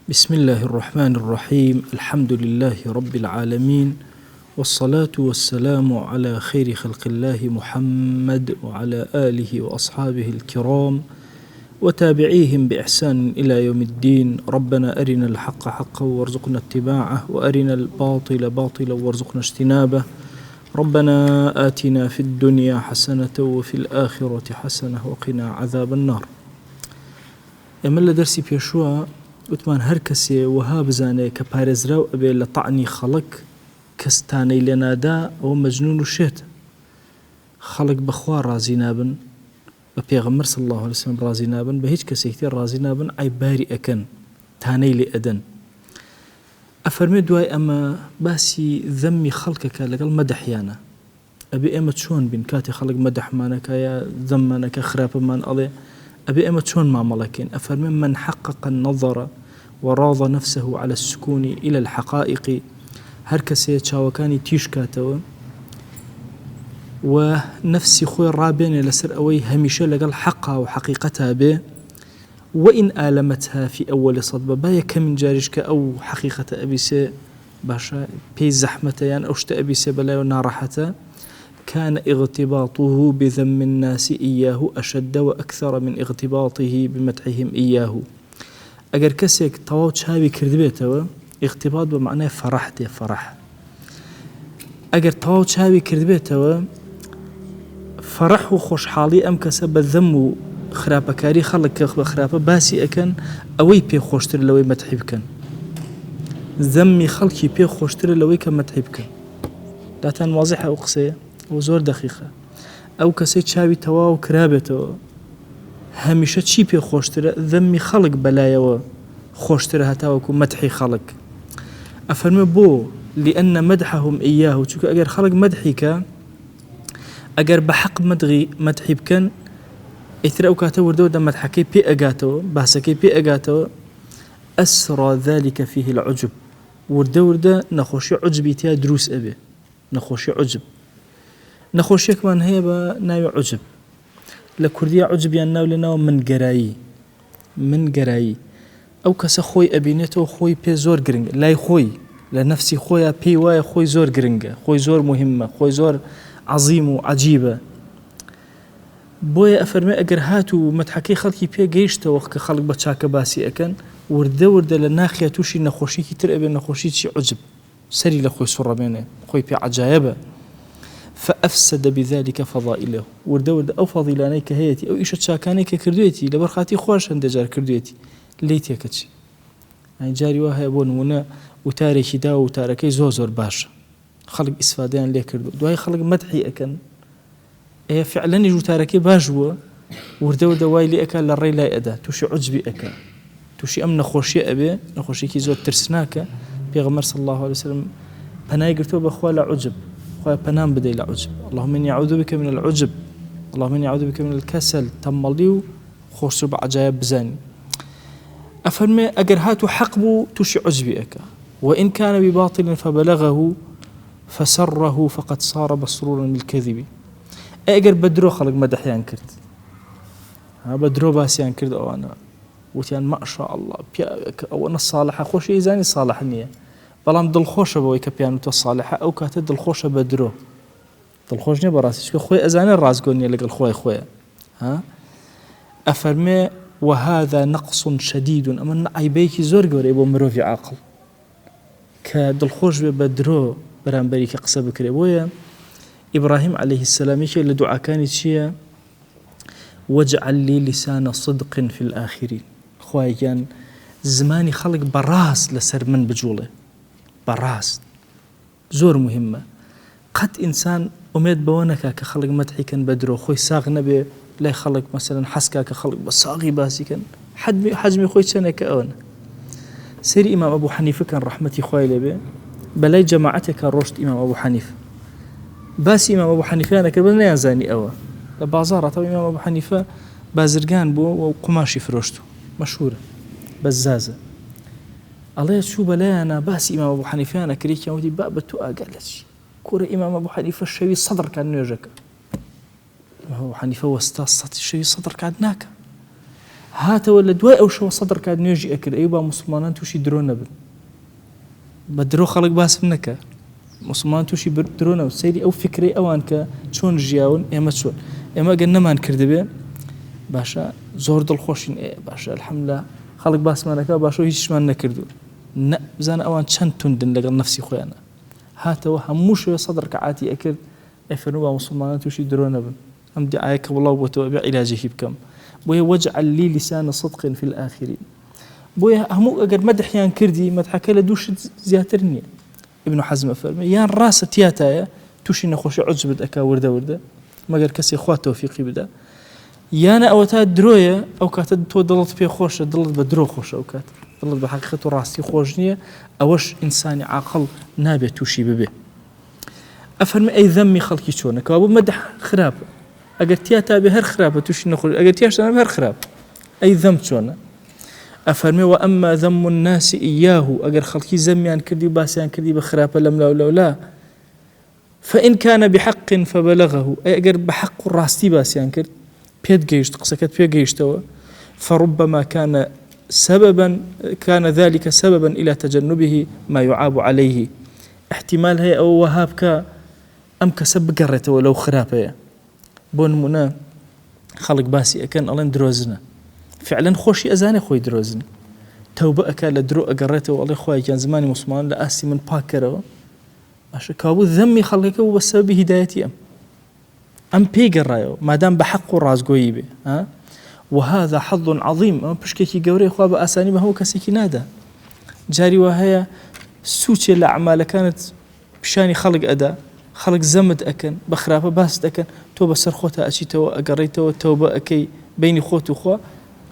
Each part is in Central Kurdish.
بسم الله الرحمن الرحيم. الحمد لله رب العالمين، والصلاة والسلام على خير خلق الله محمد وعلى آله وأصحابه الكرام وتابعيهم بإحسان إلى يوم الدين. ربنا أرنا الحق حقا وارزقنا اتباعه، وأرنا الباطل باطلا وارزقنا اجتنابه. ربنا آتنا في الدنيا حسنة وفي الآخرة حسنة وقنا عذاب النار. ئێمە درسي بيشوا وتمان هەر کەسێ وها بزانێ کە پارێزراو ئەبێ لە تەعنی خەڵک، کەستانەی لێ نادا ئەوە مەجنون و شێتە. خەڵک بەخوا ڕازی نابن، بە پێغەمبەر صلی الله عليه وسلم ڕازی نابن، بە هیچ کەسێکی تر ڕازی نابن، عیباری ئەکەن، تانەی لێ ئەدەن. ئەفەرمێ دوای ئەمە باسی ذەمی خەڵکەکە لەگەڵ مەدەحیانە. ئەبێ ئێمە چۆن بین کاتێ خەڵک مەدەحمانەکە یا ذەممانەکە خراپەمان ئەڵێ، أبي أما تشون ما ملكين. أفرمن من حقق النظر وراض نفسه على السكون إلى الحقائق، هركسي تشاوكاني تيشكاتو ونفسي خوي الرابين لسر أوي هميشة لقل حقها وحقيقتها به، وإن آلمتها في أول صدبة بايا كم جارشك أو حقيقة أبي سي باشا بي زحمة يعني أوشت أبي سي بلا ونارحته، كان اغتباطه بذم الناس إياه أشد وأكثر من اغتباطه بمدحهم إياه. أجر كسيك تواوش هاوي كردبيته اغتباط بمعنى فرح دي فرح. أجر تواوش هاوي كردبيته فرح وخوش حالي أم كسب الذم خرابة كاري خلق خرابة باسي أكن أوي بي خوشتر لوي مدحي بكن، ذمي خلقي بي خوشتر لوي كمدحي بكن. لا تان واضحة وقصية وزور دقيقة. أو كسي تشاوي تواو كرابته هميشه چي بي خوشتره؟ ذمي خلق بلايا خوشتره هتاوكو مدحي خلق. أفرمي بو لأن مدحهم إياه، چوك أجر خلق مدحيك أجر بحق مدحي بكن إثر أوكاتو وردو دا مدحكي بي أجاتو بحسكي بي أجاتو أسرى ذلك فيه العجب. وردو دا نخوشي عجبي تيا دروس أبي، نخوشي عجب. نخوشيك من هي بناوي عجب لكردية عجب يناو لناو من قراي أو كسا خوي أبينيتو خوي بي زور قرنج لاي خوي لنفسي خويا بي واي خوي زور قرنج، خوي زور مهمة، خوي زور عظيم وعجيبة. بويا أفرمي أقر هاتو متحكي خلقي بي قيشتا وخك خلق بتشاك باسي أكن ورده لناخيا توشي نخوشيكي تر أبي نخوشيكي عجب سري لخوي سر بينه خوي بي عجايبة، فأفسد بذلك فضائله. ورد أو فضيلانيك هيتي أو إيش تشاكانيك كردويتي لبرخاتي خوش عند جار كردويتي ليتي كتشي يعني جاري وها يبون ونا وتاريخي دا وتاركي زوزور باشا خلق إسفادان ليه كردو دواي خلق مدحي أكن إيه فعلا يجو تاركي باجوا ورد واي لي أكل للري لا أدا توشي عجبي أكل توشي أم نخوشي أبي نخوشي كي زود ترسناك بيغمر صلى الله عليه وسلم بناي قلتو بخوالا عجب خويا بنام بدي العجب. اللهم إني أعوذ بك من العجب، اللهم إني أعوذ بك من الكسل. تمليو خوش بعجائب بزاني. أفرمي أجر هاتو حقبو توشي عجبي أكا، وإن كان بباطل فبلغه فسره فقد صار مسرورا بالكذب. أجر بدرو خلق مدحيان كرت، ها بدرو باسيان كرت أو أنا وتيان ما شاء الله أو أنا الصالحة خوش إيزاني صالح نية بلام دل خوشة بوي كبيانو الصالحة أو كاتد دل خوشة بدرو دل خوش نية براسي شكو خوي أزاني الراس قولني لقى الخوي خويا. ها أفرمي وهذا نقص شديد أما عيبيكي زور قوري بو مروفي عاقل كدل خوش بدرو برانبريك قصة بكري بويا. إبراهيم عليه السلام يشي لدعا كانت شيا واجعل لي لسان صدق في الآخرين. خويا كان زماني خلق براس لسر من بجوله براس زور مهمة. قد إنسان أميد بوانكا كخلق مدحي كان بدرو خوي ساغ نبي لا يخلق مثلا حسكا كخلق بصاغي باسي كان حجمي خوي سنة كأون. سيري إمام أبو حنيفة كان رحمتي خوي لبي بلاي جماعتك رشد إمام أبو حنيفة باسي إمام أبو حنيفة أنا كبرنا يزاني أوا لبازارة طبعا إمام أبو حنيفة بازرقان بو وقماشي فروشته مشهورة بزازة. الله شو بلا أنا بس إمام أبو حنيفة أنا كريك يودي بابتو أقلش كورة إمام أبو حنيفة الشوي صدر كان نيجك أبو حنيفة واستاصت الشوي صدر كان ناك هاتەوە لە دوای ئەو شەوە سەدر کات نوێژی ئەکرد ئەی با مسلمانان تووشی درۆ نەبن بە درۆ خەڵک باسم نەکە مسلمان تووشی درۆ نەبن سەیری ئەو فکرەی ئەوان کە چۆن ژیاون ئێمە چۆن ئێمە گەر نەمان کردبێ باشە زۆر دڵخۆشین باشە الحەمدوللا خەڵک باسمانەکە باشە هیچمان نەکردو بزانە ئەوان چەند توندن لەگەڵ نەفسی خۆیانە هاتەوە هەموو شوێ سەدر کەعاتی ئەکرد ئەفەرموو با مسلمانان تووشی درۆ نەبن ئەم دیعایەکە وڵاو بۆتەوە بێ عیلاجێکی بکەم بۆیە واجعل لي لسان صدق في الآخرين بۆیە هەموو ئەگەر مەدحیان کردی مەدحەکە لە دووشت زیاتر نییە ابن حزم فەرمێ یان ڕاستە تیاتایە تووشی نەخۆشی عجبت ئەکا وردە وردە مەگەر کەسێک خوا تەوفیقی بدا یانە ئەوە تا درۆیە ئەو کاتە تۆ دڵت پێ خۆشە دڵت بە درۆ خۆشە ئەو کات دڵت بە حەقیقەت و ڕاستی خۆش نییە ئەوەش ئینسانی عاقڵ نابێت تووشی ببێ ئەفەرمێ ئەی ذەمی خەڵکی چۆنە کەوا بوو مەدح خراپە ئەگەر تیا بێ هەر خراپە تووشی نەخۆش ئەگەر تیاش نابێ هەر خراپ ئەی ذەم چۆنە ئەفەرمێ وەئەما ذەم الناس ئیاه ئەگەر خەڵکی زەمیان کردی و باسییان کردی بە خراپە لەملا و لەولا فإن كان بحق فبلغه أي أجر بحق الراستي باسيان كرد بيد جيشت قصكت بيد جيشتوا فربما كان ذلك سببا إلى تجنبه ما يعاب عليه احتمال هي أو وهاب كا أم كسب قرته ولو خرابة بون منا خلق باسي أكن الله دروزنا فعلا خوشي أزاني خوي دروزنا توبة أكل درو قرته والله خوي كان زماني مسلمان لأسي من باكره عشان كابو ذمي خلقك وبسبب هدايتي أم بيجر رايو ما دام بحق الراس قويبه ها وهذا حظ عظيم أم بشكي جوري خواب أساني ما هو كسيكي نادا جاري وهي سوتي الأعمال كانت بشاني خلق أدا خلق زمد أكن بخرافة باست أكن توبة سرخوتها أشيته وأقريته توبة أكي بيني خوت وخوا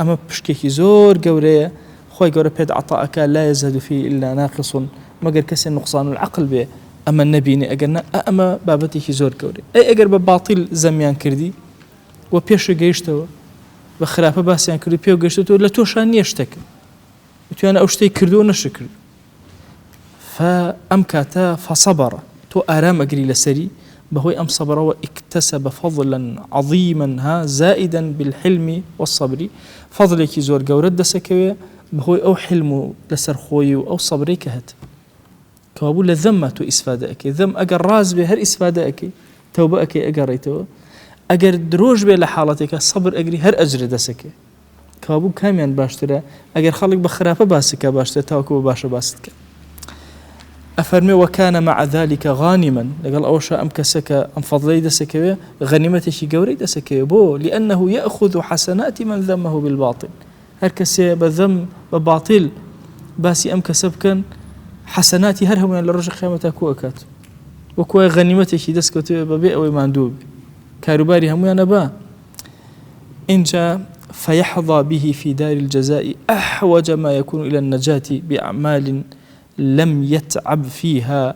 أما بشكي زور جوري خوي جوري بيد عطاءك لا يزهد فيه إلا ناقص ما قال كسر نقصان العقل به أما النبي أجرنا أما بابتي زور كوري أي أجر بباطل زميان كردي وبيش جيشتوا بخرافة بس يعني كردي بيو جيشتوا لا توشان يشتك تو أنا أشتي كردو نشكر فأمكاتا فصبر تو آرام أجري لسري بهوي أم صبر واكتسب فضلا عظيما زائدا بالحلم والصبر فضلك زور جورد سكوي بهوي أو حلم لسرخوي أو صبري كهت كابو لذمته إسفادك ذم أجر راز به هر إسفادك توبك أجريته أجر دروج به لحالتك صبر أجري هر أجر دسك كابو كاميان باشترى أجر خلق بخرافة باسك باشترى توكو باش باستك أفرمي وكان مع ذلك غانما لقال أوشا أم كسك أم فضلي دسك غنيمته جوري دسك بو لأنه يأخذ حسنات من ذمه بالباطل هر كسي بذم بباطل باسي أم كسب كان حسناتي هرهم من الرجل خيامته كوكات وكوا غنيمته دسكت ببيع ومندوب كاروباري هم أنا با إن جاء فيحظى به في دار الجزاء أحوج ما يكون إلى النجاة بأعمال لم يتعب فيها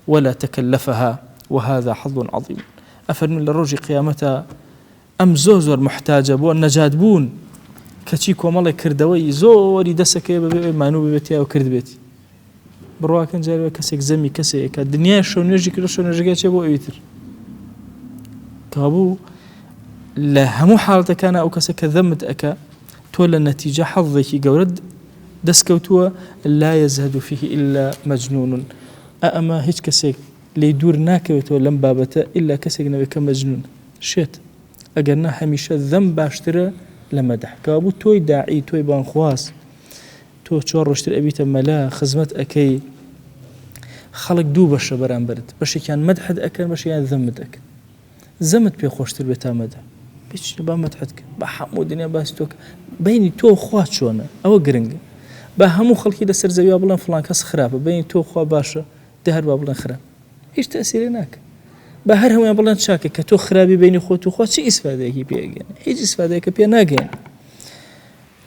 ولا تكلفها وهذا حظ عظيم أفرمي للرجل قيامته أم زوزور محتاجة بو النجاة بون كتشيكو مالي كردوي زوري دسك ببيع مانوب بيتي أو كرد بيتي برواكن جاري كسيك زمي كسيك الدنيا شو نرجع كل شو نرجع شيء يتر كابو لا همو حالته كان أو كسيك ذمت أكا تولى النتيجة حظك جورد دسكوتوا لا يزهد فيه إلا مجنون أما هيك كسيك ليدور ناكبت ولم بابته إلا كسيك نبي كمجنون شيت أجرنا هميشه ذنب باشترى لمدح كابو توي داعي توي بانخواس تو چوار روشتر أبيت ملا خزمت أكي خلق دو بشه برام برد بشه كان مدحد أكن بشه كان ذمت أكن زمت بيخوشتر بيتا مدح بيش با مدحدك با حمو دنيا باستوك بيني تو خوات شونا أو قرنج با همو خلقي لسر زويا بلان فلان كاس خرابة بيني تو خوا باشا دهر بابلان خراب إيش تأثير هناك با هر هم بلان شاكك تو خرابي بيني خوت وخوات شي إسفادة هي بيجان هيج إسفادة كبيا ناجين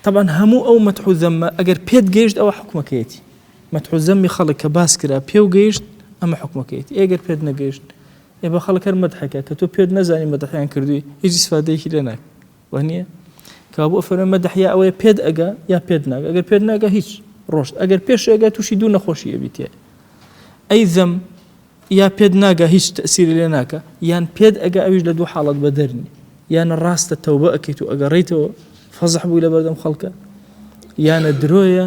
طبعا همو أو مدحو ذم أجر بيد جيشت أو حكمك يتي مدحو ذم خلق كباس كرا بيو جيشت أما حكمك يتي أجر بيد نجيشت يبقى خلق المدحك كتو بيد نزاني مدح يعني كردوي يجي استفادة لنا وهنية كابو أفرم مدح يا أو بيد أجا يا بيد ناجا أجر بيد ناجا هيش روش أجر بيش أجا تشيدون خوشي أبيتي أي ذم يا بيد ناجا هيش تأثير لناك يان بيد أجا أوج لدو حالة بدرني يان الراس التوبة أكيتو أجريته فەزح بووی لە بەردەم خەڵکە یانە درۆیە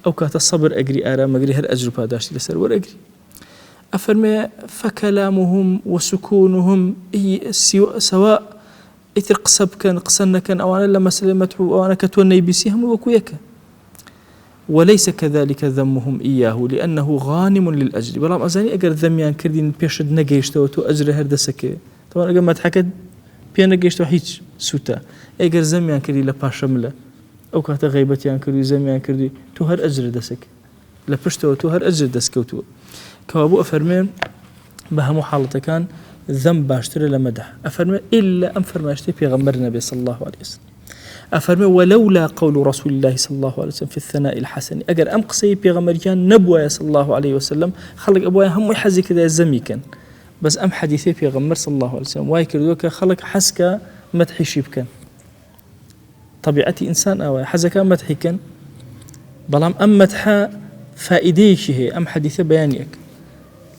ئەو کاتە سەبر ئەگری ئارامەگری هەر ئەجر و پاداشتی لەسەر وەرەگری. ئەفەرمێ فەکەلامهم وسکونهم سەواء ئیتر قسە بکەن قسە نەکەن ئەوانە لە مەسەلەی مەدح و ئەوانە کە تۆ نەیبیسی هەموو وەکو یەکە. وليس كذلك ذمهم إياه لأنه غانم للأجر. بلام أزاني أجر ذميان كردين بيشد نجيشتو تو أجر هرد سكة طبعا أجر ما تحكد بيان نجيشتو هيج سوتا أجر ذميان كردي لباشملة أو كهت غيبتيان كردي ذميان كردي تو هر أجر دسك لبشتو تو هر أجر دسكوتو كوابو أفرمين بهم حالته كان ذنب باشتر لمدح أفرمي إلا أن فرماشتي في غمر النبي صلى الله عليه وسلم أفرمي ولولا قول رسول الله صلى الله عليه وسلم في الثناء الحسن أجر أم قصي بيغمر كان نبوة صلى الله عليه وسلم خلق أبويا هم يحزي كذا زمي كان بس أم حديثي بيغمر صلى الله عليه وسلم واي كردوك خلق حسك مدحي شيب كان طبيعتي إنسان أو حزك مدحي كان بلام أم مدحا فائديش هي أم حديث بيانيك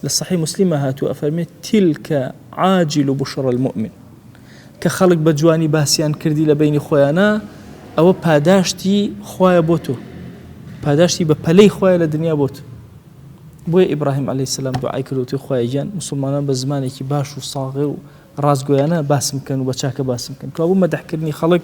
للصحيح مسلم هاتو أفرمي تلك عاجل بشرى المؤمن كخلق بجواني باسيان كردي لبيني خويانا أو پاداشتي خويا بوتو پاداشتي بپلي خويا لدنيا بوتو بوي إبراهيم عليه السلام دعاي كردوتي خويا جان مسلمانان بزماني كي باش وصاغر وراس قويانا باسم كان وبچاك باسم كان كابو مدح كردني خلق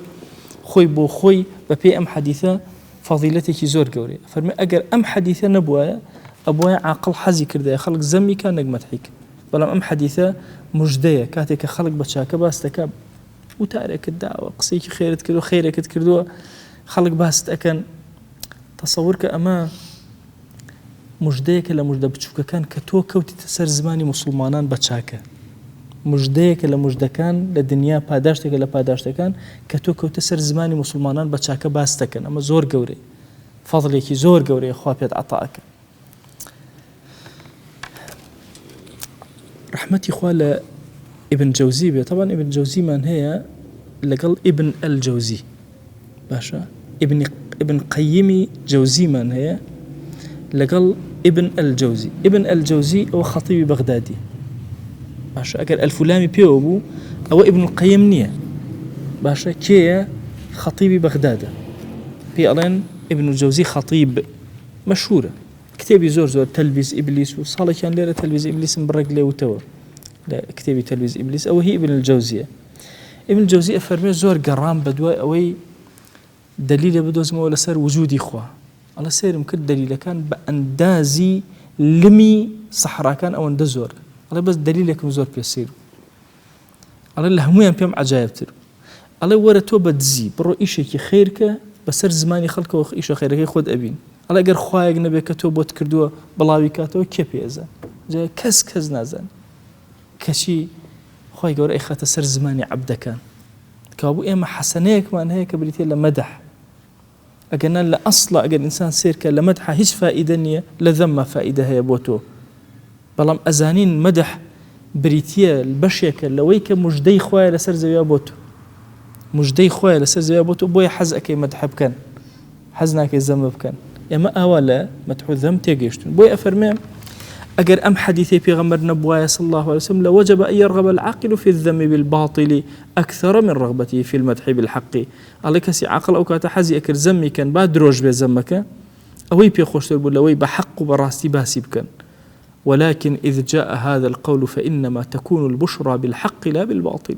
خوي بو خوي ببي أم حديثة فضيلتي كي زور قوري فرمي أجر أم حديثة نبوايا أبويا عاقل حزي كردي خلق زمي كان نجمت حيك بلام أم حديثة مجدية كاتك خلق بچاك باستكاب وتارك الدعوة قصيك خيرت كردو خيرك كردو خلق باست أكن تصورك أما مجديك لا مجد بتشوفك كان كتو كوتي تسر زماني مسلمانان بچاك مجديك لا مجد كان للدنيا پاداشتك لا پاداشتك كان كتو كوتي تسر زماني مسلمانان بچاك باست أكن أما زور قوري فضلك زور قوري خوابيت عطاك رحمتي خوالة ابن جوزي بي طبعا ابن جوزي من هي لقل ابن الجوزي باشا ابن قيمي جوزي من هي لقل ابن الجوزي ابن الجوزي هو خطيب بغدادي باشا أقل الفلامي بيوبو أو ابن القيم نية باشا كي خطيب بغداد في ألين ابن الجوزي خطيب مشهورة كتابي زور تلبيس إبليس وصالة كان ليلة تلبيس إبليس مبرق ليه وتوه لا كتابي تلبيس إبليس أو هي ابن الجوزية ابن الجوزية فرمي زور قرام بدواء أوي دليل بدوز ما ولا سر وجودي خوا على سير ممكن دليل كان بأندازي لمي صحراء كان أو اندزور على بس دليل يكون زور بيصير على الهمويان بيم عجائب تر على ورا توبة دزي برو إيشي كي خيرك بسر زماني خلقه وإيش خيرك خود أبين على أجر خوايق نبي كتوبة كردوه بلاوي كاتو كيبي أزان جاي كز نازن كشي خوايق ورا إخوة سر زماني عبد كان كابو إما حسنيك ما هيك بريتي لمدح أجنا لا أصلا أجر إنسان سيرك لمدح هيش فائدة نية لذم فائدة هي بوتو بلام أزانين مدح بريتيا البشيك لويك مجدي خوايا لسر زويا بوتو مجدي خوايا لسر زويا بوتو بويا حزك مدح بكن حزناك الذنب بكن يما أولا مدح الذنب تيجيشتون بويا أفرمي أجر أم حديثي في غمر نبوايا صلى الله عليه وسلم لوجب أن يرغب العاقل في الذم بالباطل أكثر من رغبته في المدح بالحق عليك سي عقل أو كاتحزي أكر زمي كان بعد روج بزمك أوي بيخوش تقول لوي بحق براستي باسي بكن ولكن إذ جاء هذا القول فإنما تكون البشرى بالحق لا بالباطل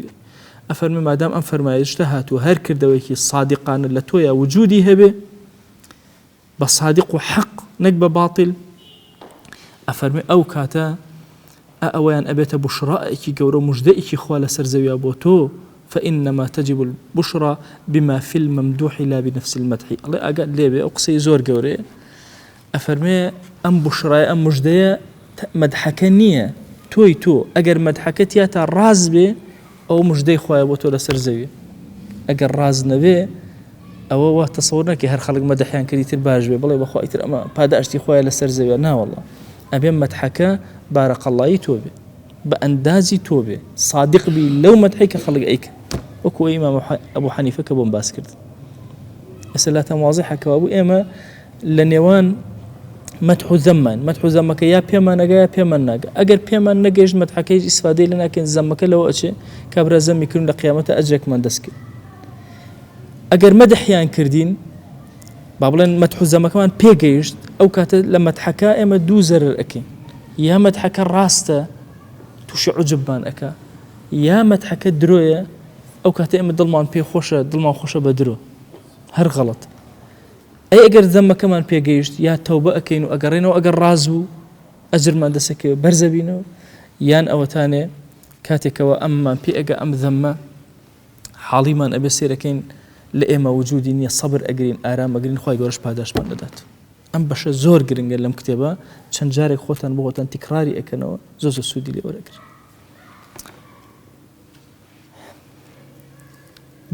أفرمي ما دام أنفر ما يجتهات وهر كردويكي الصادقان اللتويا وجودي هبه بصادق حق نقب باطل أفرمي أو كاتا أوان أبيت بشرائك قورو مجدئك خوال سرزويا بوتو فإنما تجب البشرى بما في الممدوح لا بنفس المدح الله أقال ليه أقصي زور قوري أفرمي أم بشرى أم مجدئ مدحكنية توي تو أجر مدحكتيا راز بي أو مجدئ خوال بوتو لسرزويا أجر راز نبي أو تصورنا كي هر خلق مدحيان كريتر باج بي بالله بخوا يتر أما باداشتي خوال لسرزويا نا والله أبي مدحكا بارك الله توبه بأندازي توبه صادق بي لو مدحك خلق أيك وكو إمام أبو حنيفة كبون باسكرد أسألة واضحة كوابو إما لنيوان مدحو ذمك يا بيما نجا يا بيما نجا أجر بيما نجاج مدحكيج استفادة لنا كن ذمك لو أشي كبر ذم يكون لقيامته أجرك من دسك ئەگەر مەدحیان کردین با بڵێن مەدح و زەمەکەمان پێگەیشت ئەو کاتە لە مەدحەکە ئێمە دوو زەرر ئەکەین یا مەدحەکە ڕاستە تووشی عوجبمان ئەکا یا مەدحەکە درۆیە ئەو کاتە ئێمە دڵمان پێ خۆشە دڵمان خۆشە بە درۆ هەر غەڵەت ئەی ئەگەر زەمەکەمان پێگەیشت یا تەوبە ئەکەین و ئەگەڕێنەوە ئەگەر ڕاز بوو ئەجرمان دەسەکەوێت بەرزەبینەوە یان ئەوەتانێ کاتێکەوە ئەممان پێ ئەگە ئەم زەممە حاڵیمان ئەبێ سێرەکەین لە ئێمە وجودی نییە سەبر ئەگرین ئارام ئەگرین خوای گەورەش پاداشمان دەدات ئەم بەشە زۆر گرنگە لەم کتێبە چەند جارێک خۆتان بۆ خۆتان تیکراری ئەکەنەوە زۆر سوودی لێ وەرەگرن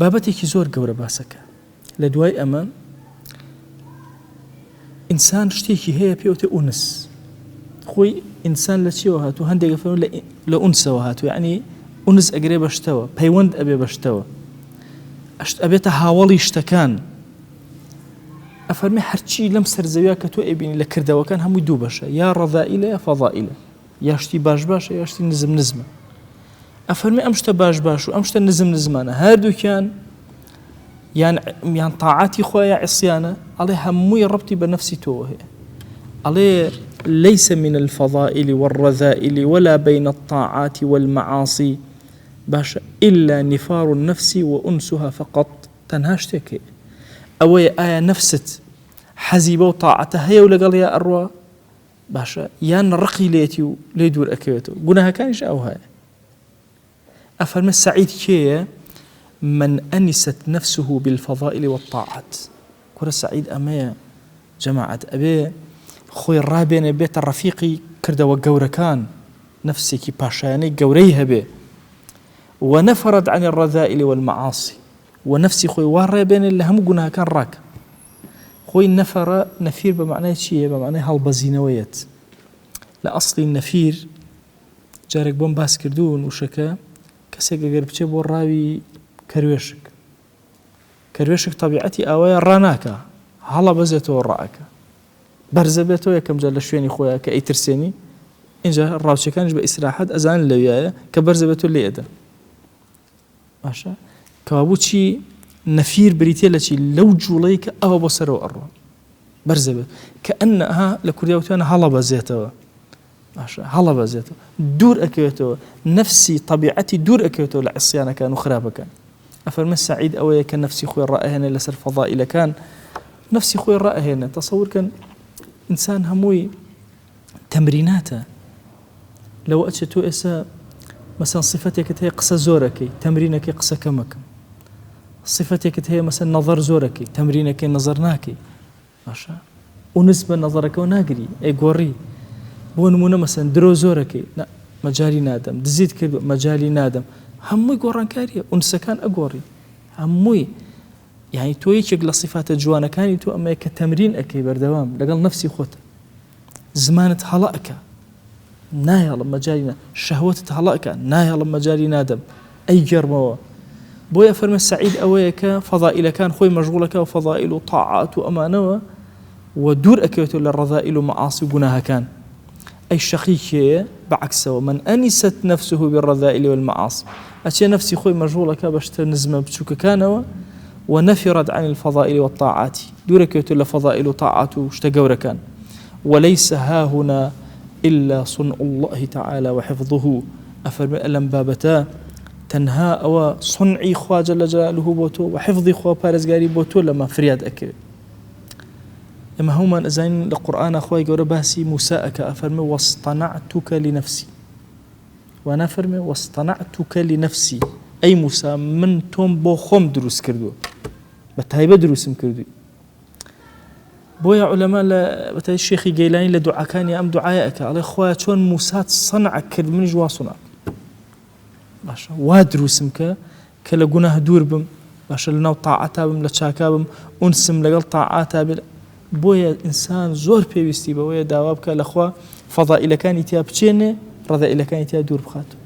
بابەتێکی زۆر گەورە باسەکە لە دوای ئەمە ئینسان شتێکی هەیە پێوتە ئونس خۆی ئینسان لە چیەوە هاتوو هەندێک فەرموو لە ئونسەوە هاتوو یعنی ئونس ئەگرێ بەشتەوە پەیوەند ئەبێ بەشتەوە ئەبێتە هاوڵی شتەکان ئەفەرمێ هەرچی لەم سەرزەویە کە تۆ ئەبینی لە کردەوەکان هەمووی دوو بەشە یا ڕەذائیلە یا فەضائیلە یا شتی باش باشە یا شتی نزم نزمە ئەفەرمێ ئەم شتە باش باش و ئەم شتە نزم نزمانە هەردووکیان یان طاعاتی خۆیان عصیانە ئەڵێ هەمووی ڕەبتی بە نەفسی تۆوە هەیە ئەڵێ ليس من الفضائل والرذائل ولا بين الطاعات والمعاصي باش إلا نفار النفس وأنسها فقط تنهاشتك أو آية نفست حزيبة وطاعتها هي ولا قال يا أروى باشا يان رقي ليتيو ليدور أكيوتو قلناها كانش أو هاي أفرم السعيد كيه من أنست نفسه بالفضائل والطاعات كرة سعيد أمية جماعة أبي خوي الرابين بيت الرفيقي كرد وقورة كان نفسي كي باشاني قوريها به ونفرد عن الرذائل والمعاصي ونفسي خوي واربين اللي هم قلناها كان راك خوي النفر نفير بمعنى شيء بمعنى هالبزينويات لأصل النفير جارك بوم باس كردون وشكا كسيك قرب تشبو الراوي كرويشك طبيعتي أوي راناكا هلا بزيتو الرأكا برزبيتو يكم جال شويني خويا كأي ترسيني إنجا الراوشي كانش بإسراحات أزان اللي كبرزبيتو اللي أدا ماشا كوابوتشي نفير بريتيلتي لو جوليك أو بصروا أروا برزبت كأنها لكرديوتانا هلا بزيتو ماشا هلا بزيتو دور أكيوتو نفسي طبيعتي دور أكيوتو لعصيانا كان وخرابة كان أفرم السعيد أوي كان نفسي خوي الرأي هنا لسر فضائل كان نفسي خوي الرأي هنا تصور كان إنسان هموي تمريناته لو أتشتو إسا مثلا صفتك هي قصة زوركي تمرينك قصة كمك صفتك هي مثلا نظر زوركي تمرينك نظرناكي ماشا ونسبة نظرك وناقري أي قوري بونمونا مثلا درو زوركي لا مجالي نادم دزيد كذا مجالي نادم هموي قران كاريه ونسكان أقوري هموي يعني تو يشق لصفات جوانا كاني تو أما كتمرين أكي بردوام لقال نفسي خوت زمانة هلأك نايا لما جالينا شهوة هلأك نايا لما جالي نادم أي جرموا بويا فرم السعيد أويك فضائل كان خوي مشغولك وفضائل طاعات وأمانة ودور أكيوتو للرذائل ومعاصي قناها كان أي شقيك بعكسه ومن أنست نفسه بالرذائل والمعاصي أشياء نفسي خوي مشغولك باش تنزم بتشوك كانوا ونفرد عن الفضائل والطاعات دورك لفضائل وطاعات واشتقور كان وليس ها هنا إلا صنع الله تعالى وحفظه أفرم ألم بابتا تنها أو صنعي خوا جل جلاله بوتو وحفظي خوا بارزقاري بوتو لما فرياد أكل إما هما أزين القرآن أخوي قول باسي موساءك أفرم واصطنعتك لنفسي وأنا أفرم واصطنعتك لنفسي أي موسى من توم بو خوم دروس كردو بتهيبة دروس مكردو بويا علماء بتاي الشيخ جيلاني لدعاء كان يا أم دعائك على إخوة شون موسى صنع كرد من جوا صنع باشا وادروس مك كلا جناه دور بم باشا لنا طاعتها بم لشاكا بم أنسم لقل طاعتها بل بويا إنسان زور بيستي بويا دوابك الأخوة فضائل كان يتياب تشينه رذائل كان يتياب دور بخاته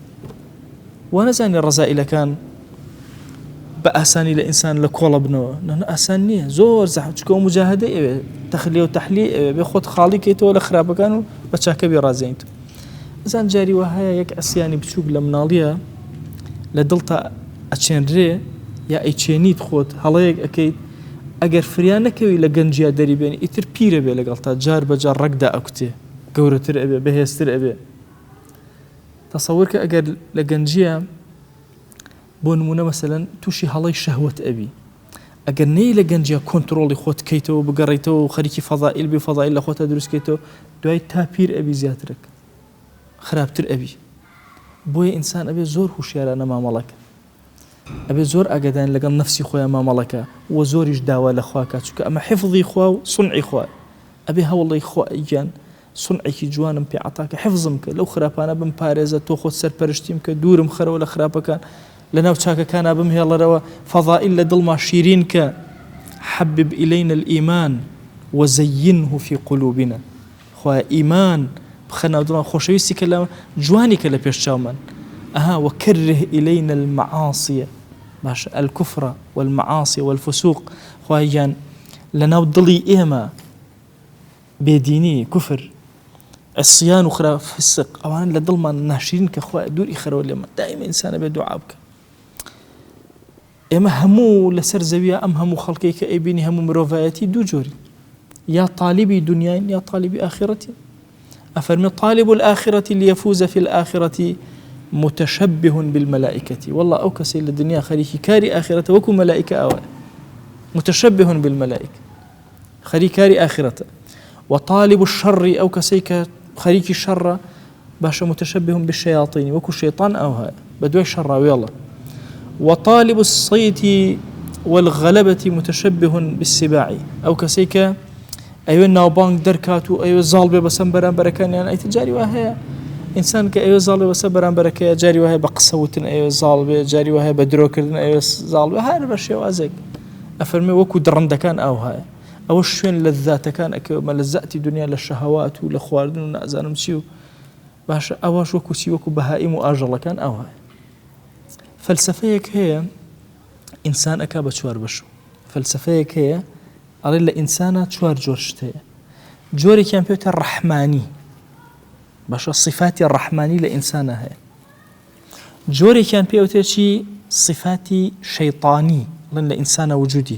وانا زاني الرذائل كان بأساني لإنسان لكولا بنوا نحن أسانية زور زحمة تشكو مجاهدة تخليه وتحليه بيخوت خاليكيتو ولا خرابة كانوا بتشاكا برازينتو إنسان جاري وهاي يك عصياني بتشوق لمناليا لدلتا أتشين ري یا ئەیچێنیت خۆت هەڵەیەک ئەەکەیت ئەگەر فریان نەکەوی لە گەنجیا دەریبێنی ئیتر پیرە بێ لەگەڵ تا جار بەجار ڕەگدا ئەکوتێ گەورەتر ئەبێ بەهێزتر ئەبێ تەسەوور کە ئەگەر لە گەنجیا بۆ نمونە مەسەلەن تووشی هەڵەی شەهوەت ئەبی ئەگەر نەی لە گەنجیا کۆنتترۆڵی خۆت کەیتەوە بگەڕیتەوە و خەریکی فەضائیل بێ فەضائیل لە خۆتە دروستکەیتەوە دوای تا پیر ئەبی زیاترک خراپتر ئەبی بۆیە ئینسان ئەبێ زۆر هوشیارانە مامەڵەکە ئەبێ زۆر ئاگادان لەگەڵ نەفسی خۆیان مامەڵەکە و زۆریش داوا لە خواکە چونکە ئەمە حفظی خوا و سونعی خوا ئەبێ هەوڵی خوا ئەیگیان سونعێکی جوانم پێ عەتاکە حفظم کە لەو خراپانە بم پارێزە تۆ خۆت سەرپەرشتیم کە دوورم خەرەوە لە خراپەکان لەناو چاکەکانە بمهێڵەرەوە فەضائیل لە دڵما شیرین کە حبب إلينا الإيمان وزينه في قلوبنا خوا إيمان بخنا دڵان خۆشەویستی کە لە جوانی کە لە پێش چاومان وكره إلينا المعاصي باش الكفر والمعاصي والفسوق خواهيان لناو دڵی ئێمە بێدینی كفر عصيان وخرا فسق ئەوان لە دڵمان ناشرین کە خوا دووری خەرەوە لێمە دائما ئینسانە بێ دوعا بکە ئێمە هەموو لەسەر زەویە ئەم هەموو خەڵکەی کە ئەیبینی هەموو مرۆڤایەتی دوو جۆری یا طالبی دنیاین یا طالبی آخرەتی أفرمي طالب الآخرة ليفوز في الآخرة متشبه بالملائكة والله أو كسي الدنيا خريكي كاري آخرة وكو ملائكة أولا متشبه بالملائكة خريكي كاري آخرة وطالب الشر أو كسيك خريكي الشر باشا متشبه بالشياطين وكو شيطان أو هاي بدوي شر ويلا وطالب الصيد والغلبة متشبه بالسباع أو كسيك أيوة ناوبانك دركاتو أيوة الظالبة بسنبران بركان يعني أي تجاري وهي إنسان كأيوة ظالبة بسنبران بركان جاري وهي بقصوتن أيوة ظالبة جاري وهي بدروكرن أيوة ظالبة هاي البشي وازق أفرمي وكو درندكان أو هاي أو شوين لذات كان أكو ما لذاتي دنيا للشهوات ولخواردن ونأزان مسيو باش أواش وكو سي وكو بهائم وآجل كان أو هاي فلسفيك هي إنسان أكابة شوار بشو فلسفيك هي على الإنسان شوار جورشته جوري كان بيوت الرحماني باش الصفات الرحماني لإنسان هي جوري كان بيوت شي صفات شيطاني لإنسان وجوده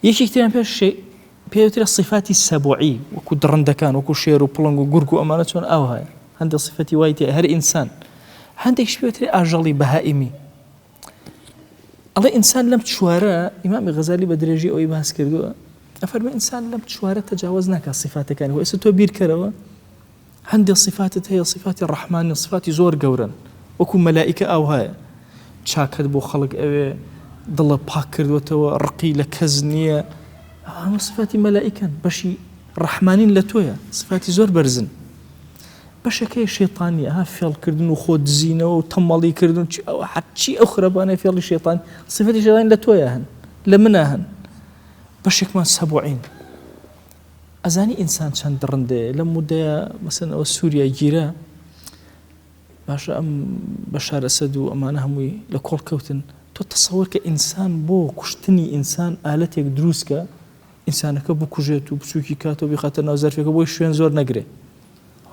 يشي كتير بيوت بيوت الصفات السبوعي وكو درندكان وكو شير وبلنغ وغرغو أمانتون أو هاي عند صفات وايتي هر إنسان عندك بيوت أجلي بهائمي الله إنسان لم تشواره إمام غزالي بدرجي أو يبحث كردوه أفرمي إنسان لم تشواره تجاوزناك الصفات كان هو إستو بير كروا عندي الصفات هي صفات الرحمن صفات زور قورا وكو ملائكة أو هاي شاكد بو خلق أوي ضل باك كردوه رقي لكزنية صفات ملائكة بشي رحمانين لتويا صفات زور برزن بشكل شيطانية ها فيل كردن وخود زينة وتمالي كردن أو حتى أخرى بأنا فيل الشيطان صفات الشيطان لتوياهن لمناهن بشكل ما سبوعين أزاني إنسان شان درنده لما ده مثلا سوريا جيرا باشا أم بشار أسد وأمانة هموي لكل كوتن تتصور كإنسان بو كشتني إنسان آلتك دروسك إنسانك بو كجيت وبسوكي كاتو بخاطر نوزر فيك بو شوين زور نقري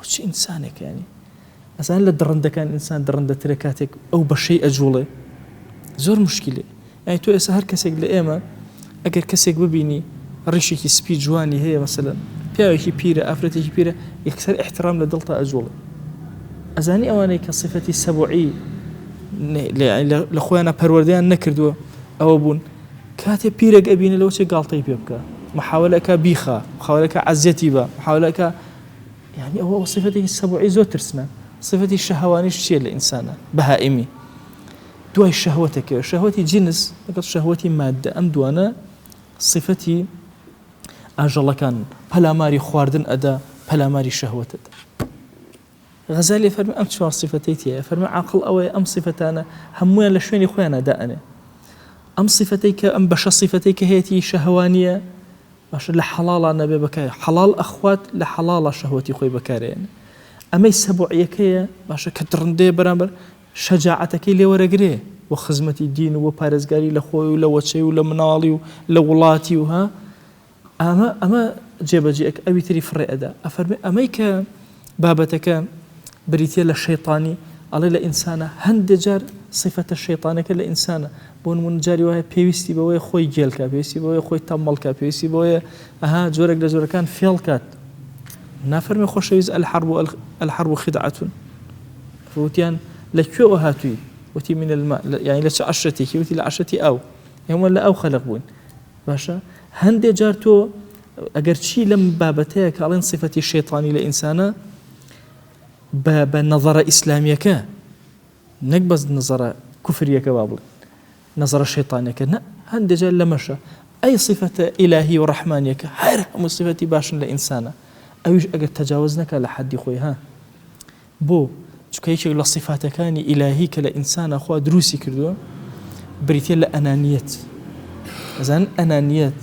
وش إنسانك يعني أصلا لا درنده كان إنسان درنده تركاتك أو بشيء أجوله زور مشكلة يعني تو إسهر كسيك لإيما أجر كسيك ببيني ريشك سبي جواني هي مثلا بياوكي بيرة أفرتكي بيرة يكسر احترام لدلتا أجوله أزاني أواني كصفتي السبوعي لأخوانا برورديان نكردوا أو بون كاتي بيرة أبيني لو شي قالطي بيبكا محاولة بيخا محاولة عزيتي با محاولة يعني هو صفتي السبوعي زو ترسنا صفتي الشهواني شيء الإنسان بهائمي دواي شهوتك شهوتي جنس لقد شهوتي مادة أم دوانا صفتي أجل كان بلا ماري خواردن أدا بلا ماري شهوت أدا غزالي فرمي أم شوار صفتيتي فرمي عقل أوي أم صفتانا هموين لشويني خويانا داءنا أم صفتيك أم بشا صفتيك هيتي شهوانية باش لحلالا نبي بكاي حلال أخوات لحلالا شهوتي خوي بكارين أما السبوعيك هي باش كترندي برامبر شجاعتك اللي ورقريه وخزمة الدين وبارزقاري لخوي ولا وشي ولا منالي ولا ولاتي وها أما جيب جيك أبي تري فري أدا أفرمي أميك بابتك بريتيا للشيطاني على الإنسان هندجر صفة الشيطان كالإنسان بۆن منجاری وایە پێویستی بەوەی خۆی گێلکە پێویستی بەوەی خۆی تەمەڵکە پێویستی بەوەیە ئەها جۆرێک لە جۆرەکان فێڵکات نافەرمێ خۆشەویست الحرب خدعة وتیان لەکوێوە هاتووی وتی من الماء يعني لە چ عەشرەتێکی وتی لە عەشرەتی ئاو ئێمە لە ئەو خەلق بووین باشە هەندێک جار تۆ ئەگەر چی لەم بابەتەیە کە ئەڵێن صفەتی شەیطانی لە ئینسانە بە نەظەرە ئیسلامیەکە نەک بەس نەظەرە کوفریەکە با بڵێن نەظەرە شەیطانیەکە نە هەندێک جار لەمەشە ئەی صفەتە ئیلاهی و ڕەحمانیەکە هەر هەموو صفەتی باشن لە ئینسانە ئەویش ئەگەر تەجاوز نەکات لە حەدی خۆی ها بۆ چونکە یەکێک لە صفاتەکانی ئیلاهی کە لە ئینسانە خوا دروستی کردووە بریتە لە ئەنانیەت ئەزانن ئەنانیەت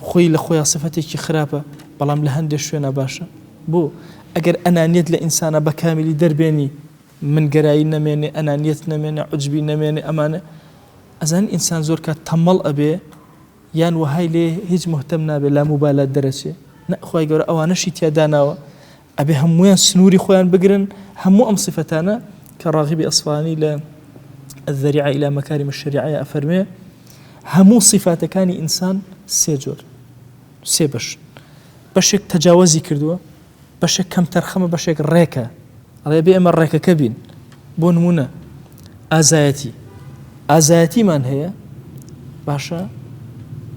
خۆی لە خۆیان صفەتێکی خراپە بەڵام لە هەندێک شوێنە باشە بۆ ئەگەر ئەنانیەت لە ئینسانە بە کامیلی دەربێنی منگەرایی نەمێنێ ئەنانیەت نەمێنێ عوجبی نەمێنێ ئەمانە ئەزانن ئینسان زۆر کات تەمەڵ ئەبێ یان وهای لێ هیچ مهتەم نابێ لا موبالات دەرەچێ نەخوای گەورە ئەوانەشی تیاداناوە ئەبێ هەمویان سنووری خۆیان بگرن هەموو ئەم صفەتانە کە ڕاغیبی ئەسفهانی لە الذريعة إلى مكارم الشريعة أفرمي همو صفاتكاني إنسان سيجور سيبش بشك تجاوزي كردوه بشك كم ترخمه بشك ريكا على بي أمر ريكا كبين بون منا آزايتي من هي باشا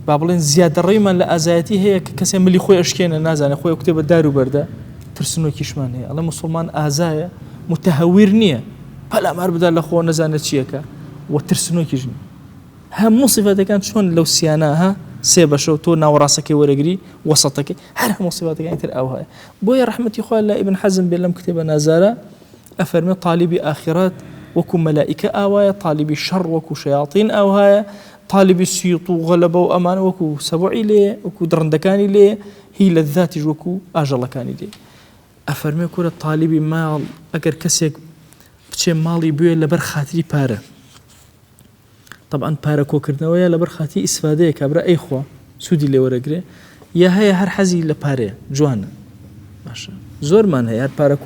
بابلين زيادة ريما لآزايتي هي كسي ملي خوي أشكينا نازاني خوي أكتب الدارو بردا ترسنو كيشمان هي الله مسلمان آزايا متهورنية هلا ما بدأ لخو نزانة شيكا وترسنو كيجن هم صفات كانت شون لو سياناها سيبشو تو ناوراسك ورقري وسطك هر هم صفات كانت الأوها بويا رحمة يخوال ابن حزم بلم كتب نازارة أفرمي طالبي آخرات وكو ملائكة آوايا طالبي شر وكو شياطين آوايا طالبي سيطو غلبة وأمان وكو سبعي ليه وكو درندكاني ليه هي لذاتي وكو آجلكاني ليه أفرمي كورة طالبي مال أكر كسيك بچه ماڵی بوێ لەبەر خاتری پارە طبعا پارە کۆکردنەوەیە لەبەر خاتی ئیسفادەیە کابرا ئەی خوا سوودی لێ وەرەگرێ یا هەیە هەر حەزی لە پارەیە جوانە باشە زۆرمان هەیە هەر پارە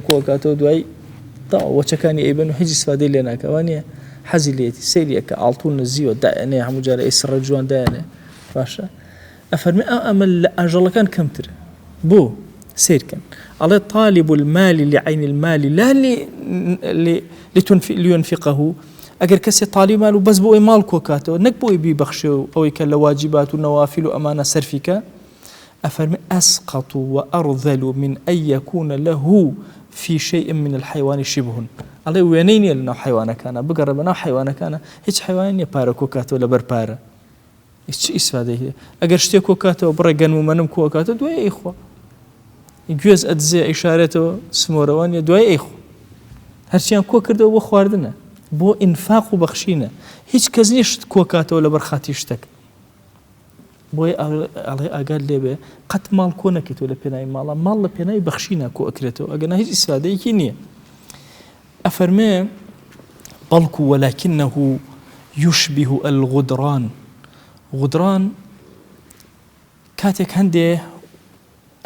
کۆکاتەوە دوای وەچەکانی ئەیبەن و هیچ ئیسفادەی لێ ناکە وانە حەزی لێتی سەیریەکە ئاڵتون نزیوە دایانەیە هەموو جارە ئەی سڕە جوان دایانێ باشە ئەفەرمێ ئەمە لە ئاژەڵەکان کەمترە بۆ سيركن على طالب المال لعين المال لا لينفقه أجر كسي طالب ماله بس بوي مال كوكاته نك بوي بيبخشوا أو يكل واجبات ونوافل وأمانة صرفك أفرم أسقط وأرذل من أن يكون له في شيء من الحيوان شبه على وينين لنا حيوان كان بقربنا حيوان كان هيك حيوان يبارا كوكاته ولا بربارا إيش إسفاده أجر شتي كوكاته وبرجن ومنم كوكاته دوي إخوة گوێز ئەدزێ ئیشارێتەوە سمۆرەوانیە دوای ئەیخۆ هەرچیان کۆ کردەوە بۆ خواردنە بۆ ئینفاق و بەخشینە هیچ کەس نیشت کۆکاتەوە لەبەر خاتی شتێک بۆیە ئەڵێ ئاگات لێبێ قەت ماڵ کۆ نەکەیتەوە لە پێناوی ماڵە ماڵ لە پێناوی بەخشینە کۆ ئەکرێتەوە ئەگەنا هیچ ئیسفادەیەکی نییە ئەفەرمێ بەڵکو وەلاکینەه یوشبه الغدران غدران کاتێک هەندێ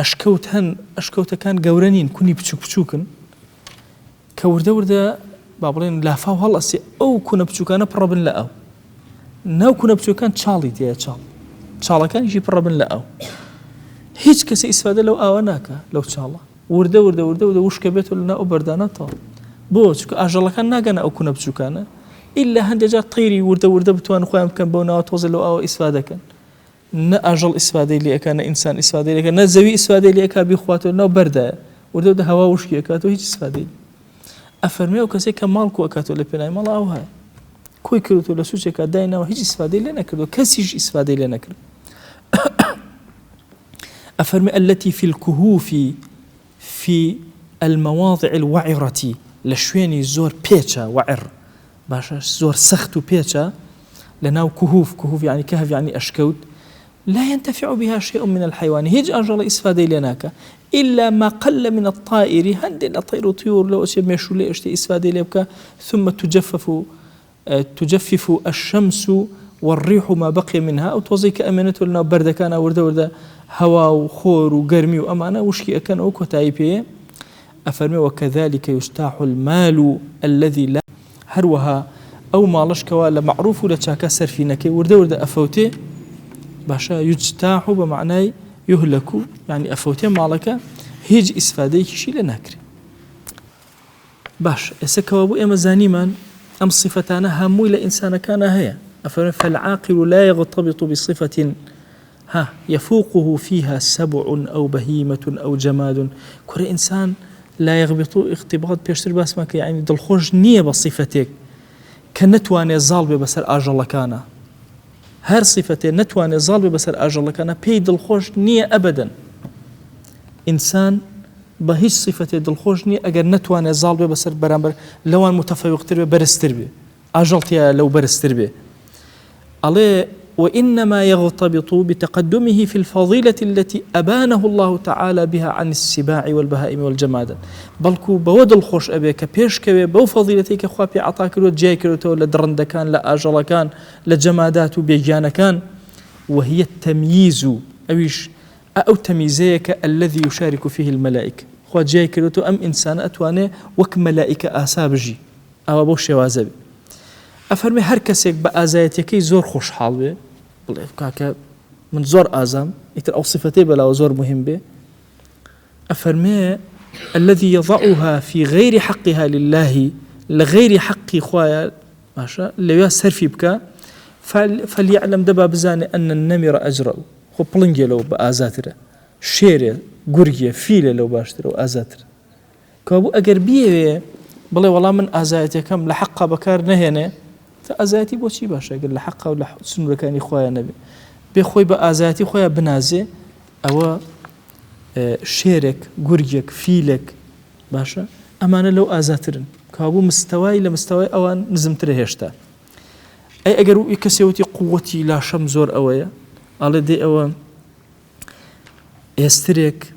ئەشکەوتەکان گەورەنین کونی بچووکن کە وردە با بڵێن لافاو هەڵئەسێ ئەو کونە بچووکانە پڕەبن لە ئەو ناو کونە بچووکان چاڵی تێیە چاڵەکانیشی پڕەبن لە ئەو هیچ کەسە ئیسفادە لەو ئاوە ناکە لەو چاڵە وردە وشکە بێتەوە لەناو ئەو بەردانەتەوە بۆ چونکە ئاژەڵەکان ناگەنە ئەو کونە بچووکانە ئیلا هەندێک جار تەیری وردە بتوان خۆیان بکەن بەو ناوە تۆزە لەو ئاوە ئیسفادەکەن نه أجل إسفادي لي أكان إنسان إسفادي لي نه زوي إسفادي لي أكان بيخواته نه برده ورده ده هوا وشكي أكاتو هيج إسفادي أفرميه وكسي كمالكو أكاتو لبناي مال أوها كوي كرتو لسوشة كداينا وهيج إسفادي لي نكردو كسيج إسفادي لي نكرد أفرمي التي في الكهوف في المواضع الوعرة لشويني زور بيتشا وعر باشا زور سختو بيتشا لناو كهوف يعني كهف يعني أشكوت لا ينتفع بها شيء من الحيوان هيج أجل إسفادي لناك إلا ما قل من الطائر هندي الطير طيور لو أشمشوا لي أشتي إسفادي لبك ثم تجفف الشمس والريح ما بقي منها أو توزيك أمانة لنا بردكان ورده هوا وخور وقرمي وأمانة وشكي أكن أوكو تايبي أفرمي وكذلك يستاح المال الذي لا هروها أو مالش كوالا معروف ولا تشاكا سرفينك ورد أفوتي باشا يجتاح بمعنى يهلك يعني أفوتي مالك هيج إسفاديك شي لناكري باش يسكوابو إما زانيما أم صفتانا همو إلى إنسان كان هي فالعاقل لا يغتبط بصفة يفوقه فيها سبع أو بهيمة أو جماد كل إنسان لا يغبط اغتباط بيشتر باسمك يعني دلخوش نية بصفتك كنتواني ظالبة بسر آجل كان هر صفتي نتواني ظالبة بسر آجل كان بي دلخوش نية أبدا إنسان بهيج صفتي دلخوش نية أجر نتواني ظالبة بسر برامبر لوان متفوق تربي برستر بي آجلتيا لو برستر بي عليه وإنما يغتبط بتقدمه في الفضيلة التي أبانه الله تعالى بها عن السباع والبهائم والجماد بلكو بود الخوش أبيك بيشكوي بو فضيلتك خوابي عطاك لو جايكرتو لدرند كان لا أجل كان لجمادات بيجان كان وهي التمييز أو تمييزيك الذي يشارك فيه الملائكة خوا جايكرتو أم إنسان أتواني وك ملائكة آسابجي أو أبو شوازبي أفرمي هر كسيك بآزايتكي زور خوش حال بي بلي كاكا من زور آزام يتر أو صفتي بلا وزور مهم بي أفرمي الذي يضعها في غير حقها لله لغير حق خوايا ماشا اللي يسرفي بك فليعلم دبا بزاني أن النمر أجرأ خو بلنجي لو بآزاتره شيري قرية فيلة لو باشترو آزاتره كابو أقر بيه بلي والله من آزايتكم لحقها بكار نهينه فأزاتي بوشي باشا قال لحقه ولا سنو كان إخويا نبي بخوي بأزاتي خويا بنازي أو شيرك قريك فيلك باشا أمانة لو أزاترن كابو مستواي لمستواي أوان نزم ترهشتا أي أجروا يكسيوتي قوتي لا شمزور أويا على دي أوان يسترك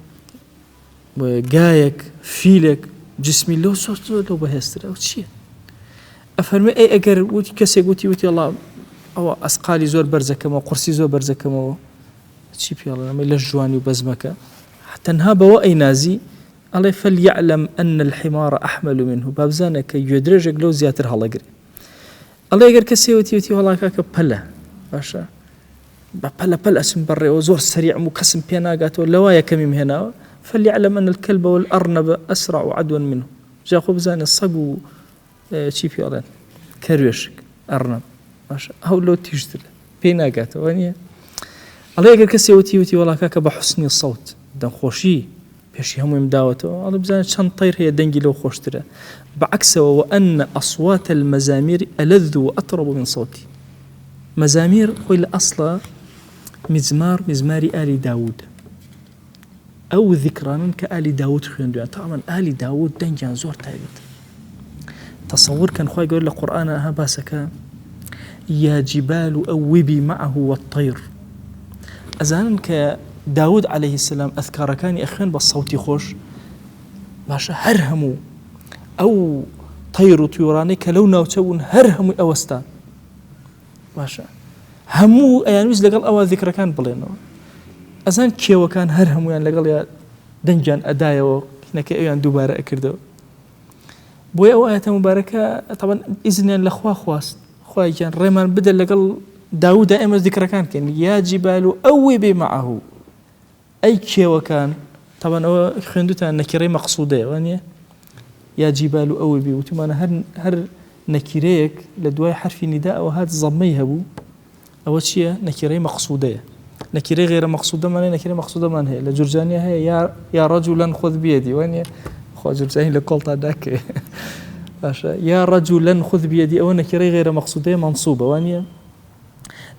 وجايك فيلك جسمي لو صوت لو بهستر أو شيء أفرمي أي أجر وتي كسي وتي الله أو أسقالي زور برزكما وقرسي زور برزكما شيء في الله لما يلجواني وبزمك حتى نهاب وأي نازي الله فليعلم أن الحمار أحمل منه بابزانك يدرج لو زياتر هالجري الله يجر كسي وتي والله كاك بلا باشا بلا اسم بري وزور سريع مكسم بيناقات ولوايا كميم هنا فليعلم أن الكلب والأرنب أسرع عدوا منه جا خبزان الصقو شي في الله كرويشك أرنب ماشا هو لو تيجتل بيناقات وانيا الله يقول كسي وتي والله كاك بحسن الصوت دم خوشي بيشي هم يمداوته الله بزان شان طير هي دنجي لو خوشتره بعكسه وأن أصوات المزامير ألذ وأطرب من صوتي مزامير هو الأصل مزماري آل داود أو ذكران كآل داود خيندو طبعا آل داود دنجان زور تايبت تصور كان خوي يقول القرآن هباسك يا جبال أوبي معه والطير أزان كداود عليه السلام أذكار كان أخين بالصوت خوش باشا هرهمو أو طير طيراني كلو ناوتون هرهمو أوستان باشا همو يعني مش لقال أول ذكر كان بلينو أزان كيو كان هرهم يعني لقال يا دنجان أدايا وكنا يعني دوباره أكردو بويا وآيات مباركة طبعا إذن لأخوة خواست أخوة جان ريمان بدل لقال داود دائما ذكر كان يا جبال أوبي معه أي كيو كان طبعا خندوتا نكري مقصودة يعني يا جبال أوبي وتمانا هر نكريك لدواي حرف نداء وهذا ضميها بو أول شيء نكرة مقصودة نكرة غير مقصودة ما نكرة مقصودة ما هي لجرجانية هي يا رجلا خذ بيدي وين خذ جرجاني لقلت هذاك يا رجلا خذ بيدي أو نكرة غير مقصودة منصوبة وين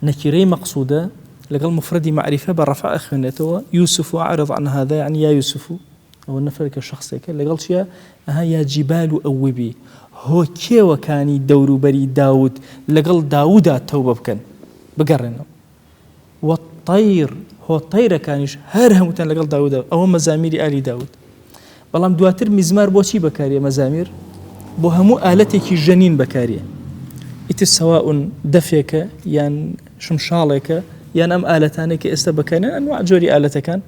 نكرة مقصودة لقال مفردي معرفة برفع أخوانته يوسف أعرض عن هذا يعني يا يوسف أو نفرك الشخص اللي قال شيء يا جبال أوبي هو كيو كاني دورو بري داود لقال داود التوبة بكن بقرنا والطير هو الطير كانش هرهم تن لقال داود أو مزامير آل داود بلام دواتر مزمار بوشي بكارية مزامير بوهمو آلتك جنين بكارية إتر سواء دفيك يعني شمشالك يعني أم آلتانك استبكاني أنواع جوري آلتكان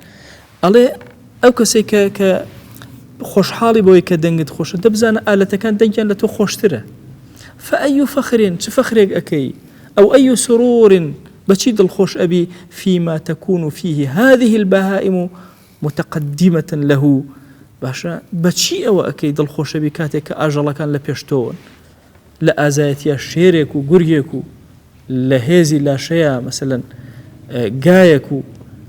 على أو كسيك خوش حالي بوي كدنجد خوش دبزان آلتكان دنجان لتو خوشتره فأي فخر فخرك أكي أو أي سرور بشيد الخوش أبي فيما تكون فيه هذه البهائم متقدمة له باشا بشي أو أكيد الخوش أبي كاتك أجل كان لبيشتون لأزايتي الشيرك وقريك لهزي لا شيء مثلا قايك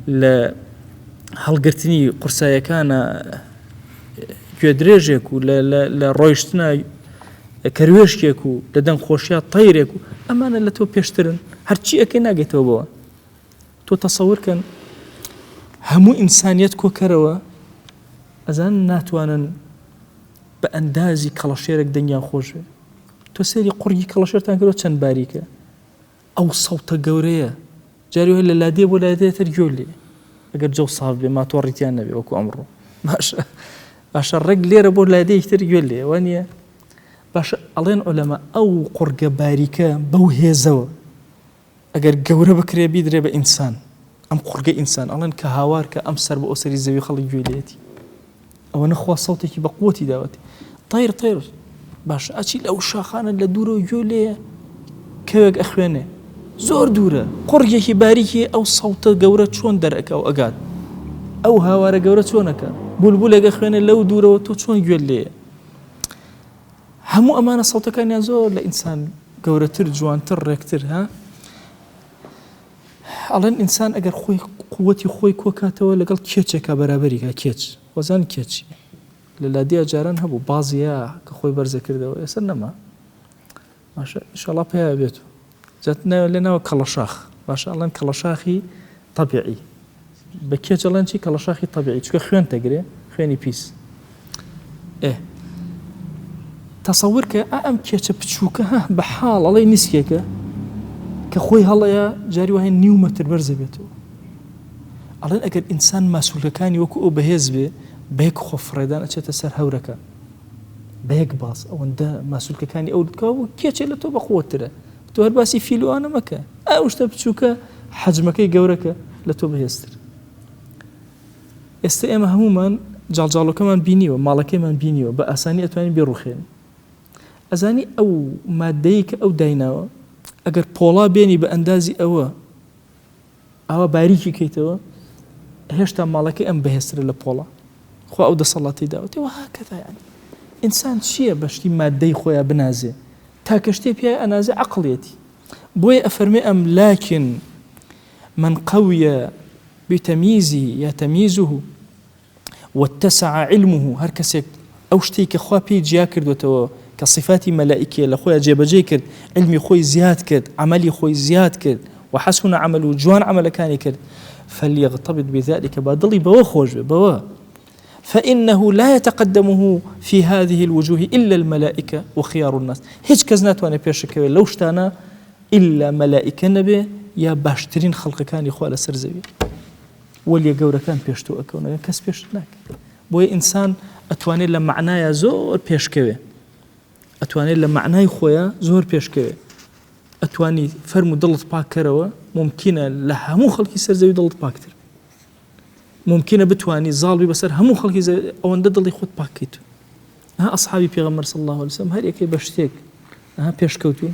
لهالقرتني قرصايا كان كودريجك ولا رويشتنا كرويشكيك لدن خوشيات طيرك أمانة لتو بيشترن هرشي أكي ناقيتو بوا تو تصور كان همو إنسانيتكو كروا أزان ناتوانا بأندازي كالاشيرك دنيا خوش تو سيري قرية كالاشيرتان كروا چند باریکە أو صوت قورية جاري هلا لا ديب ولا دي ترجولي أقر جو صاحب ما توريتيان نبي وكو أمره باش الرجل ليرة بو لا دي ترجولي وانيا باش ألين علماء أو قرقة باریکە بوهي زوا أقر قورة بكري بيدري بإنسان أم قرقة إنسان ألين كهاوار كأمسر بأسري زوي خلق جوليتي أو نخوى صوتك بقوتي داوتي طير باش أشي لو شاخانا لدورو جولي كوك أخواني زور دورة قرية باریکی أو صوت قورة شون درك أو أقاد أو هاوار قورة شونك بلبلك أخواني لو دورة وتو شون جولي همو أمانة صوتك كان يزور لإنسان قورة ترجوان تركتر ها على الإنسان أجر خوي قوتي خوي كوكاتو لقال كيتشك برابري كيتش وزن كيتش للادي أجارن هبو بازيا كخوي برزكر دوا يسنما ما شاء الله بها بيتو جاتنا لنا كلاشاخ ما شاء الله كلاشاخي طبيعي بكيتش الله نشي كلاشاخي طبيعي شو خوان تجري خواني بيس إيه تصورك أم كيتش بتشوكها بحال الله ينسيك كخوي هلا يا جاري وهي نيومتر برزة بيتو ألين أجر إنسان مسؤول كان يوكو بهزبه بيك خوف ريدان أشياء سر هورك بيك باص أو ده مسؤول كان يقول كاو كيتش اللي تو بقوة ترى تو هرباسي فيلو أنا مكان أوش تبتشوكا حجمك يجورك لتو بهستر استئم هموما جالجالو كمان بينيو مالك كمان بينيو بأساني أتواني بيروخين أزاني أو ماديك أو ديناو أجر بولا بيني بأندازي أو باریکی كيتوا هشتا مالك أم بهستر لبولا خو أو ده صلاتي داوتي وهكذا يعني إنسان شيء بشتي مادي خويا بنازي تاكشتي بيا أنازي عقليتي بوي أفرمي أم لكن من قوي بتمييزه يتميزه واتسع علمه هركسك أوشتي كخوا بي جاكر دوتو كصفات ملائكية لخويا جيب جيكر علمي خوي زياد كرد عملي خوي زياد كرد وحسن عمله جوان عمل كان كرد فليغتبط بذلك بادلي بوا خوج بوا فإنه لا يتقدمه في هذه الوجوه إلا الملائكة وخيار الناس هيج كزنات وانا بيشكوي لو شتانا إلا ملائكة نبي يا باشترين خلق كان يخوال سرزوي واللي قورا كان بيشتو أكونا كاس بيشتناك بوي إنسان أتواني لما معنايا زور بيشكوي أتواني لما معناي خويا زور بيشكوي أتواني فرمو دلت باكروا ممكنة لها مو خلقي سرزوي دلت باكتر ممكنة بتواني ظالبي بسر همو خلقي زي أو ندل يخوت باكيتو ها أصحابي بيغمر صلى الله عليه وسلم هل يكي بشتيك ها بيشكوتو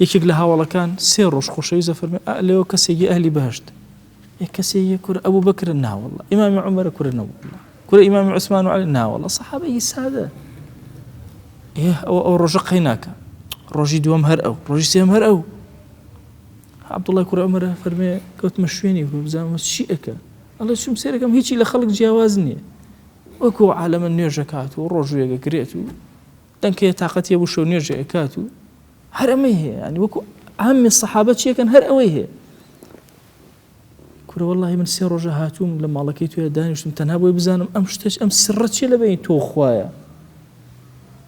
يكيق لها والله كان سيروش خوشيزة فرمي أعليو كسيجي أهلي بهشت كسيجي كور أبو بكر النا والله إمام عمر كور النا والله كور إمام عثمان وعلي النا والله صحابي السادة إيه أو رجق هناك رجي دوام هرأو رجي سيام هرأو عبد الله كور عمر فرمي كوت مشويني وزام شيئك الله شو مسيرك أم هيجي لخلق جوازني وكو عالم النيرجكات والرجو يقريتو دنك طاقتي أبو شو نيرجكاتو هرأميه يعني وكو أهم الصحابة شيء كان هرأويه كور والله من سير رجهاتهم لما لقيتو يا داني وشتم تنهبوا يبزانم أمشتش أم سرت شيء لبين تو خوايا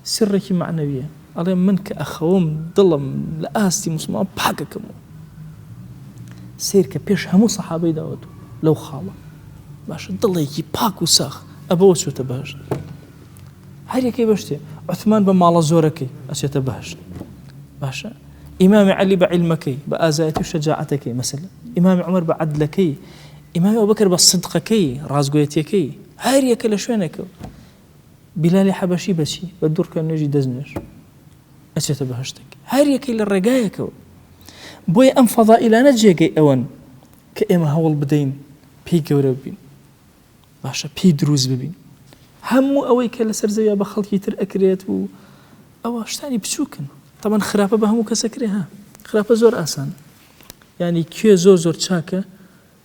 سرك معنوية الله منك أخوم ضلم لآستي مسلمان بحقكم سيرك بيش همو صحابي داوتو لو خاله باش ضل يجي باك وساخ أبو شو تبهش هاي كي بشتي عثمان بمال زوركي أشي تبهش باشا إمام علي بعلمكي بآزايتي وشجاعتكي مثلا إمام عمر بعدلكي إمام أبو بكر بصدقكي رازقويتيكي هاي كلا شوينك بلال حبشي بشي بدور كان نجي دزنش ئەچێتە بەهەشتێک هەر یەکەی لە ڕێگایەکەوە بۆیە ئەم فەضائیلانە جێگەی ئەوەن کە ئێمە هەوڵ بدەین پێی گەورە ببین باشە پێی دروست ببین هەموو ئەوەی کە لەسەر زەویە بە خەڵکی تر ئەکرێت و ئەوە شتانی بچووکن تەمان خراپە بە هەموو کەسەکرێ ها خراپە زۆر ئاسان ینی کوێ زۆر چاکە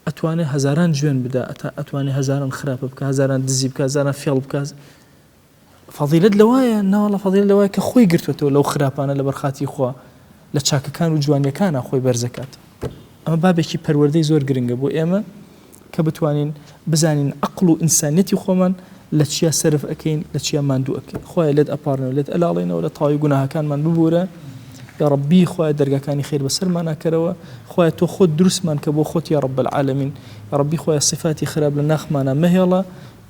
ئەتوانێت هەزاران جوێن بدا ئەتوانێت هەزاران خراپە بکە هەزاران دزی بکە هەزاران فێڵ بکات فەضیلەت لەوایە ناوەڵە فەضیلەت لەوایە کە خۆی گرتوێتەوە لەو خراپانە لە بەرخاتی خوا لە چاکەکان و جوانیەکانە خۆی بەرزەکات ئەمە بابێکی پەروەردەی زۆر گرنگە بۆ ئێمە کە بتوانین بزانین عەقڵ و ئینسانیەتی خۆمان لە چیا سەرف ئەکەین لە چیا ماندوو ئەکەین خۆی لێت ئەپارنەوە لێت ئەلاڵێنەوە لە تاوی گوناهەکانمان ببورە یا ربی خۆی دەرگاکانی خێر بەسەرمان ناکەرەوە خۆی تۆ خۆت دروستمان کە بۆ خۆت یا رب العالمین یا ربی خۆی صفاتی خراپ لە ناخمانە مەهێڵە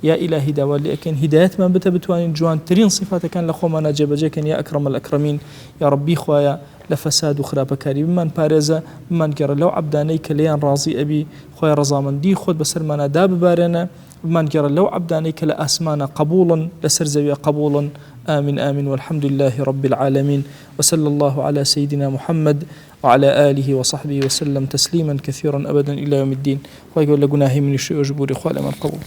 یا إلهي داوا لأكن هدايت من بتبتوان جوان ترين صفات كان لخو ما نجيب كان يا أكرم الأكرمين يا ربي خويا لفساد وخراب كاري بمن بارزة بمن جرى لو عبداني كليان راضي أبي خويا رضا من دي خود بسر ما داب بارنا بمن جرى لو عبداني كلا أسمانا قبولا لسر زويا قبولا آمين آمين والحمد لله رب العالمين وصلى الله على سيدنا محمد وعلى آله وصحبه وسلم تسليما كثيرا أبدا إلى يوم الدين ويقول لقناهي من الشيء وجبور إخوة من قبول